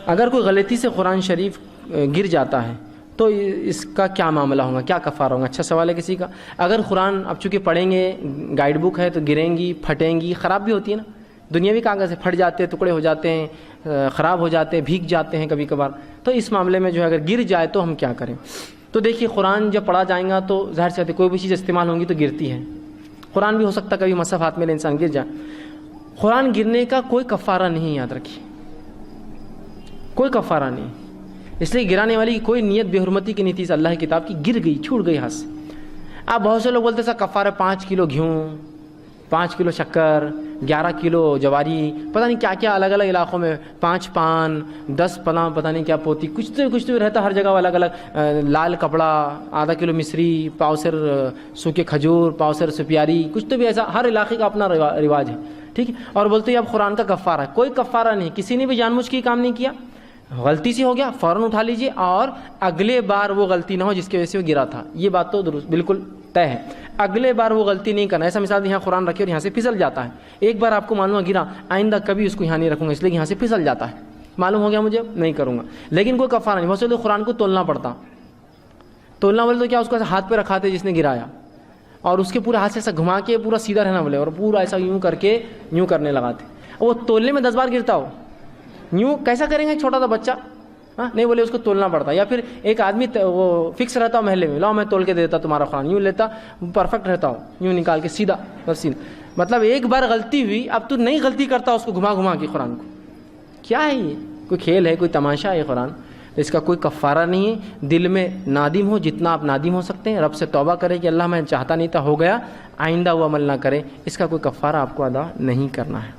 اگر کوئی غلطی سے قرآن شریف گر جاتا ہے تو اس کا کیا معاملہ ہوگا، کیا کفارہ ہوگا؟ اچھا سوال ہے کسی کا۔ اگر قرآن اب چونکہ پڑھیں گے، گائیڈ بک ہے تو گریں گی، پھٹیں گی، خراب بھی ہوتی ہے نا، دنیاوی کاغذ سے پھٹ جاتے ہیں، ٹکڑے ہو جاتے ہیں، خراب ہو جاتے ہیں، بھیگ جاتے ہیں کبھی کبھار، تو اس معاملے میں جو ہے اگر گر جائے تو ہم کیا کریں؟ تو دیکھیے قرآن جب پڑھا جائے گا تو ظاہر سی بات ہے کوئی بھی چیز استعمال ہوں گی تو گرتی ہے، قرآن بھی ہو سکتا ہے کبھی مصحف ہاتھ میں لے انسان گر جائے۔ قرآن گرنے کا کوئی کفارہ نہیں، یاد رکھیے، کوئی کفارہ نہیں، اس لیے گرانے والی کی کوئی نیت بے حرمتی کی نہیں تھی، اللہ کی کتاب کی گر گئی، چھوٹ گئی ہاتھ سے۔ اب بہت سے لوگ بولتے سر کفارہ 5 کلو گیہوں، 5 کلو شکر، 11 کلو جواری، پتہ نہیں کیا کیا، الگ الگ علاقوں میں 5 پان، 10 پنا، پتہ نہیں کیا پوتی، کچھ تو رہتا ہر جگہ الگ الگ، لال کپڑا، آدھا کلو مصری، پاؤسر سوکھے کھجور، پاؤسر سپیاری، کچھ تو بھی ایسا، ہر علاقے کا اپنا رواج ہے، ٹھیک ہے۔ اور بولتے ہیں اب قرآن کا کفارہ ہے، کوئی کفارہ نہیں، کسی نے بھی جان بوجھ کے کام نہیں کیا، غلطی سے ہو گیا فوراً اٹھا لیجئے، اور اگلے بار وہ غلطی نہ ہو جس کی وجہ سے وہ گرا تھا، یہ بات تو درست بالکل طے ہے، اگلے بار وہ غلطی نہیں کرنا۔ ایسا مثال یہاں قرآن رکھے اور یہاں سے پھسل جاتا ہے، ایک بار آپ کو معلوم ہوا گرا، آئندہ کبھی اس کو یہاں نہیں رکھوں گا اس لیے یہاں سے پھسل جاتا ہے، معلوم ہو گیا مجھے نہیں کروں گا، لیکن کوئی کفارہ نہیں۔ بہت سے لوگ قرآن کو تولنا پڑتا، تولنا بولے تو کیا اس کو ایسا ہاتھ پہ رکھاتے جس نے گرایا، اور اس کے پورے ہاتھ سے ایسا گھما کے پورا سیدھا رہنا بولے، اور پورا ایسا یوں کر کے یوں کرنے لگاتے، وہ تولنے میں 10 بار گرتا ہو، یوں کیسا کریں گے ایک چھوٹا سا بچہ؟ ہاں نہیں، بولے اس کو تولنا پڑتا، یا پھر ایک آدمی وہ فکس رہتا ہو محلے میں، لاؤ میں تول کے دے دیتا تمہارا قرآن، یوں لیتا پرفیکٹ رہتا ہو، یوں نکال کے سیدھا، بس سیدھا، مطلب ایک بار غلطی ہوئی، اب تو نئی غلطی کرتا اس کو گھما گھما کے قرآن کو، کیا ہے یہ؟ کوئی کھیل ہے، کوئی تماشا ہے قرآن؟ اس کا کوئی کفارہ نہیں ہے، دل میں نادم ہو جتنا آپ نادم ہو سکتے ہیں، رب سے توبہ کرے کہ اللہ میں چاہتا نہیں تھا ہو گیا، آئندہ وہ عمل نہ کرے، اس کا کوئی کفارہ آپ کو ادا نہیں کرنا ہے۔